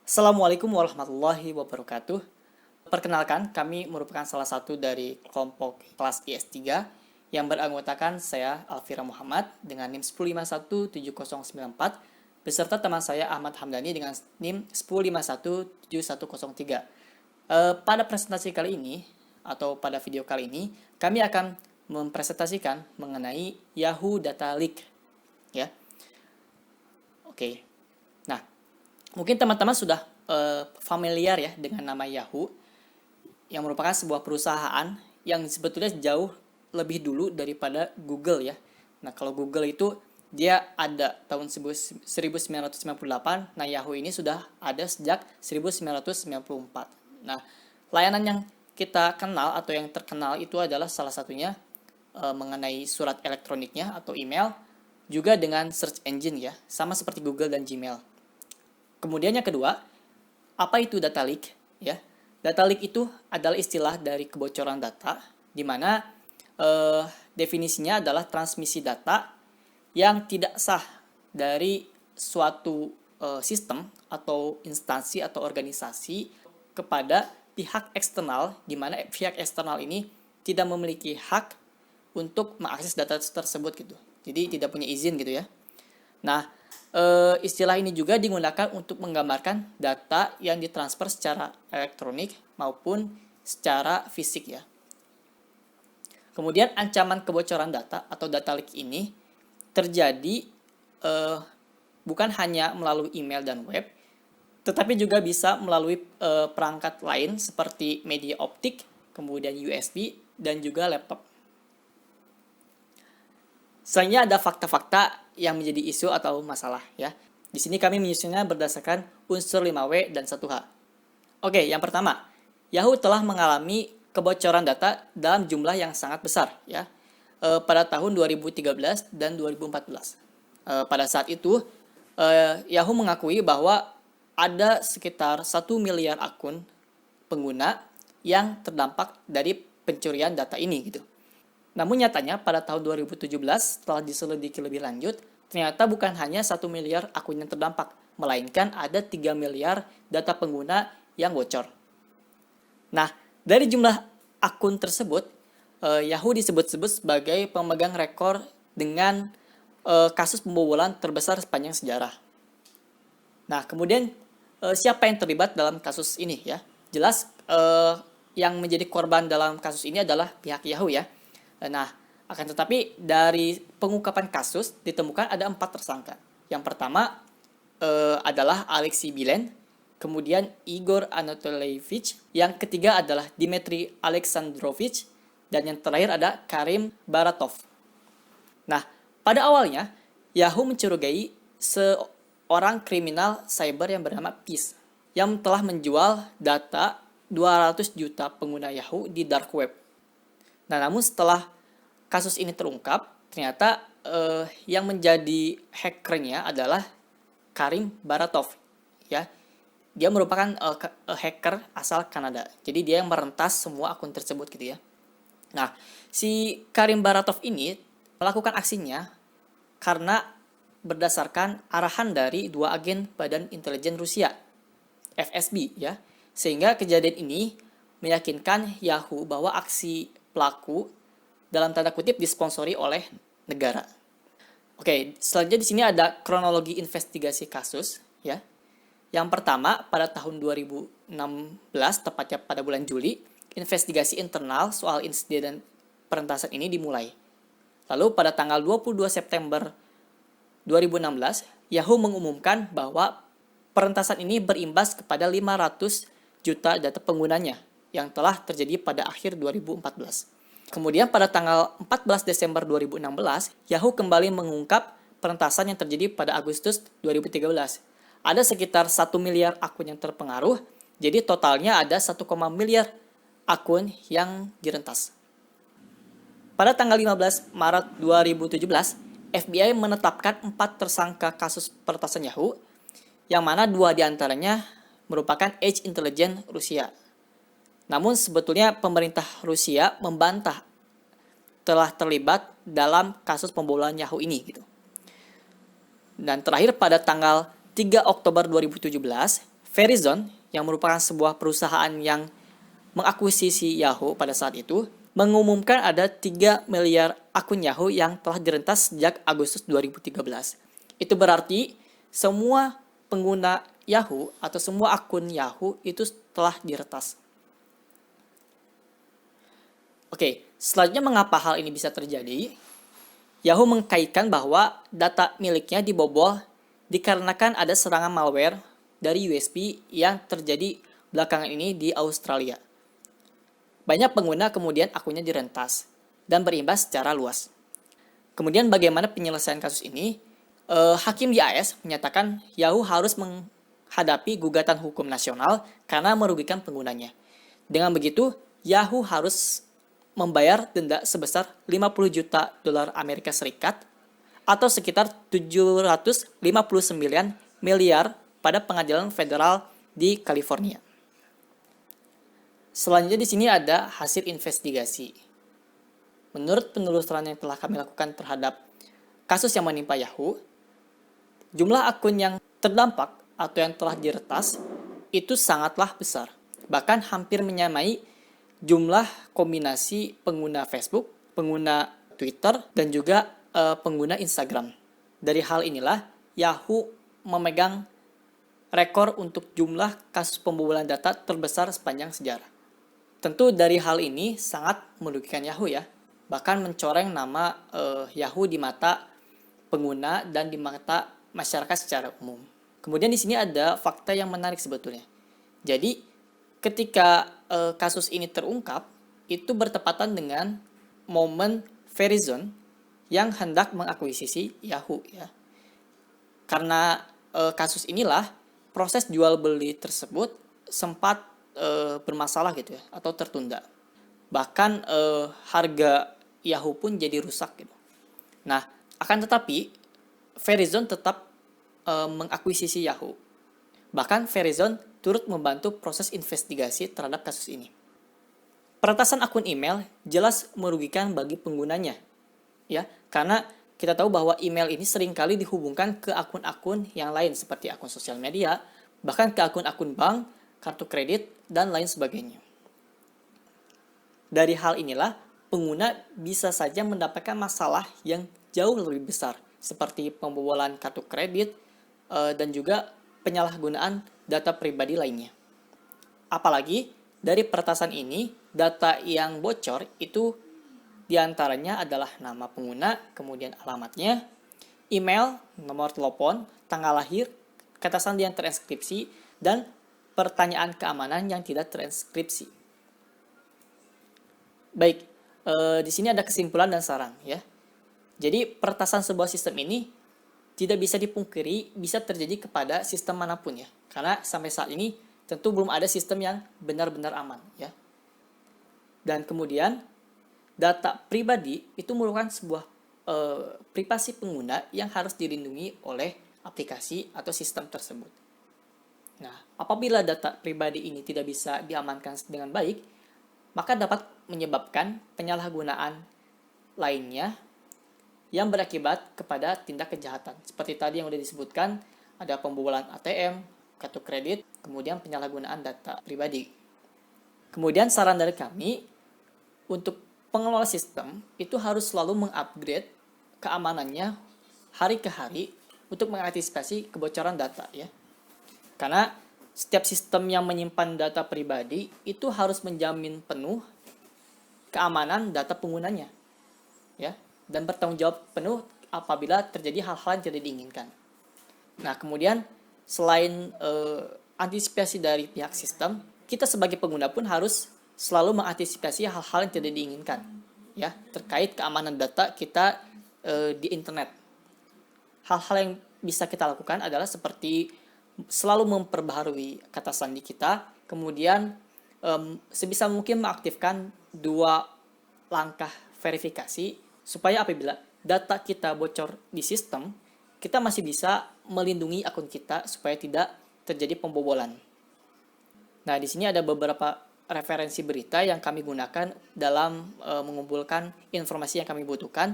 Assalamualaikum warahmatullahi wabarakatuh. Perkenalkan, kami merupakan salah satu dari kelompok kelas IS3 yang beranggotakan saya Alfira Muhammad dengan NIM 1051709 beserta teman saya Ahmad Hamdani dengan NIM 1051710 pada presentasi kali ini atau pada video kali ini kami akan mempresentasikan mengenai Yahoo Data Leak ya. Oke. Nah, mungkin teman-teman sudah familiar ya dengan nama Yahoo yang merupakan sebuah perusahaan yang sebetulnya jauh lebih dulu daripada Google ya. Nah, kalau Google itu dia ada tahun 1998, nah Yahoo ini sudah ada sejak 1994. Nah, layanan yang kita kenal atau yang terkenal itu adalah salah satunya mengenai surat elektroniknya atau email, juga dengan search engine ya, sama seperti Google dan Gmail. Kemudian yang kedua, apa itu data leak? Ya, data leak itu adalah istilah dari kebocoran data, di mana definisinya adalah transmisi data yang tidak sah dari suatu sistem atau instansi atau organisasi kepada pihak eksternal, di mana pihak eksternal ini tidak memiliki hak untuk mengakses data tersebut gitu. Jadi tidak punya izin gitu ya. Nah, istilah ini juga digunakan untuk menggambarkan data yang ditransfer secara elektronik maupun secara fisik ya. Kemudian ancaman kebocoran data atau data leak ini terjadi bukan hanya melalui email dan web, tetapi juga bisa melalui perangkat lain seperti media optik, kemudian USB, dan juga laptop. Selanjutnya ada fakta-fakta yang menjadi isu atau masalah ya. Di sini kami menyusunnya berdasarkan unsur 5W dan 1H. Oke, yang pertama, Yahoo telah mengalami kebocoran data dalam jumlah yang sangat besar ya. Pada tahun 2013 dan 2014. Pada saat itu, Yahoo mengakui bahwa ada sekitar 1 miliar akun pengguna yang terdampak dari pencurian data ini gitu. Namun nyatanya pada tahun 2017 setelah diselidiki lebih lanjut, ternyata bukan hanya 1 miliar akun yang terdampak, melainkan ada 3 miliar data pengguna yang bocor. Nah, dari jumlah akun tersebut, Yahoo disebut-sebut sebagai pemegang rekor dengan kasus pembobolan terbesar sepanjang sejarah. Nah, kemudian siapa yang terlibat dalam kasus ini ya? Jelas yang menjadi korban dalam kasus ini adalah pihak Yahoo ya. Nah, akan tetapi dari pengungkapan kasus ditemukan ada 4 tersangka. Yang pertama adalah Alexei Bilen, kemudian Igor Anatolievich, yang ketiga adalah Dmitry Alexandrovich, dan yang terakhir ada Karim Baratov. Nah, pada awalnya Yahoo mencurigai seorang kriminal cyber yang bernama Peace, yang telah menjual data 200 juta pengguna Yahoo di dark web. Nah, namun setelah kasus ini terungkap, ternyata yang menjadi hackernya adalah Karim Baratov, ya. Dia merupakan hacker asal Kanada. Jadi dia yang merentas semua akun tersebut gitu ya. Nah, si Karim Baratov ini melakukan aksinya karena berdasarkan arahan dari 2 agen Badan Intelijen Rusia, FSB ya. Sehingga kejadian ini meyakinkan Yahoo bahwa aksi pelaku dalam tanda kutip disponsori oleh negara. Oke, selanjutnya di sini ada kronologi investigasi kasus ya. Yang pertama, pada tahun 2016 tepatnya pada bulan Juli, investigasi internal soal insiden perentasan ini dimulai. Lalu pada tanggal 22 September 2016, Yahoo mengumumkan bahwa perentasan ini berimbas kepada 500 juta data penggunanya yang telah terjadi pada akhir 2014. Kemudian pada tanggal 14 Desember 2016, Yahoo kembali mengungkap perentasan yang terjadi pada Agustus 2013. Ada sekitar 1 miliar akun yang terpengaruh, jadi totalnya ada 1, miliar akun yang direntas. Pada tanggal 15 Maret 2017, FBI menetapkan 4 tersangka kasus peretasan Yahoo, yang mana 2 diantaranya merupakan Age Intelligence Rusia. Namun sebetulnya pemerintah Rusia membantah telah terlibat dalam kasus pembobolan Yahoo ini gitu. Dan terakhir pada tanggal 3 Oktober 2017, Verizon, yang merupakan sebuah perusahaan yang mengakuisisi Yahoo pada saat itu, mengumumkan ada 3 miliar akun Yahoo yang telah direntas sejak Agustus 2013. Itu berarti semua pengguna Yahoo atau semua akun Yahoo itu telah diretas. Oke, selanjutnya mengapa hal ini bisa terjadi? Yahoo mengkaitkan bahwa data miliknya dibobol dikarenakan ada serangan malware dari USB yang terjadi belakangan ini di Australia. Banyak pengguna kemudian akunnya direntas dan berimbas secara luas. Kemudian bagaimana penyelesaian kasus ini? Hakim di AS menyatakan Yahoo harus menghadapi gugatan hukum nasional karena merugikan penggunanya. Dengan begitu, Yahoo harus membayar denda sebesar 50 juta dolar Amerika Serikat atau sekitar 759 miliar pada pengadilan federal di California. Selanjutnya di sini ada hasil investigasi. Menurut penelusuran yang telah kami lakukan terhadap kasus yang menimpa Yahoo, jumlah akun yang terdampak atau yang telah diretas itu sangatlah besar. Bahkan hampir menyamai jumlah kombinasi pengguna Facebook, pengguna Twitter, dan juga pengguna Instagram. Dari hal inilah Yahoo memegang rekor untuk jumlah kasus pembobolan data terbesar sepanjang sejarah. Tentu dari hal ini sangat merugikan Yahoo ya, bahkan mencoreng nama Yahoo di mata pengguna dan di mata masyarakat secara umum. Kemudian di sini ada fakta yang menarik sebetulnya. Jadi ketika kasus ini terungkap, itu bertepatan dengan momen Verizon yang hendak mengakuisisi Yahoo ya. Karena kasus inilah proses jual beli tersebut sempat bermasalah gitu ya, atau tertunda. Bahkan harga Yahoo pun jadi rusak gitu. Nah, akan tetapi Verizon tetap mengakuisisi Yahoo. Bahkan Verizon turut membantu proses investigasi terhadap kasus ini. Peretasan akun email jelas merugikan bagi penggunanya, ya, karena kita tahu bahwa email ini seringkali dihubungkan ke akun-akun yang lain seperti akun sosial media, bahkan ke akun-akun bank, kartu kredit, dan lain sebagainya. Dari hal inilah, pengguna bisa saja mendapatkan masalah yang jauh lebih besar, seperti pembobolan kartu kredit, dan juga penyalahgunaan data pribadi lainnya. Apalagi, dari peretasan ini, data yang bocor itu diantaranya adalah nama pengguna, kemudian alamatnya, email, nomor telepon, tanggal lahir, kata sandi yang terenkripsi, dan pertanyaan keamanan yang tidak terenkripsi. Baik, di sini ada kesimpulan dan saran ya. Jadi peretasan sebuah sistem ini tidak bisa dipungkiri bisa terjadi kepada sistem manapun ya. Karena sampai saat ini tentu belum ada sistem yang benar-benar aman ya. Dan kemudian data pribadi itu merupakan sebuah privasi pengguna yang harus dilindungi oleh aplikasi atau sistem tersebut. Nah, apabila data pribadi ini tidak bisa diamankan dengan baik, maka dapat menyebabkan penyalahgunaan lainnya yang berakibat kepada tindak kejahatan. Seperti tadi yang sudah disebutkan, ada pembobolan ATM, kartu kredit, kemudian penyalahgunaan data pribadi. Kemudian saran dari kami, untuk pengelola sistem itu harus selalu mengupgrade keamanannya hari ke hari untuk mengantisipasi kebocoran data ya. Karena setiap sistem yang menyimpan data pribadi itu harus menjamin penuh keamanan data penggunanya ya, dan bertanggung jawab penuh apabila terjadi hal-hal yang tidak diinginkan. Nah, kemudian selain antisipasi dari pihak sistem, kita sebagai pengguna pun harus selalu mengantisipasi hal-hal yang tidak diinginkan ya, terkait keamanan data kita di internet. Hal-hal yang bisa kita lakukan adalah seperti selalu memperbaharui kata sandi kita, kemudian sebisa mungkin mengaktifkan 2 langkah verifikasi supaya apabila data kita bocor di sistem, kita masih bisa melindungi akun kita supaya tidak terjadi pembobolan. Nah, di sini ada beberapa referensi berita yang kami gunakan dalam mengumpulkan informasi yang kami butuhkan,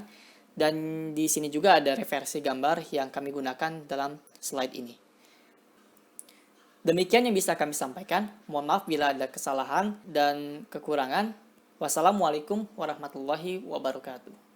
dan di sini juga ada referensi gambar yang kami gunakan dalam slide ini. Demikian yang bisa kami sampaikan. Mohon maaf bila ada kesalahan dan kekurangan. Wassalamualaikum warahmatullahi wabarakatuh.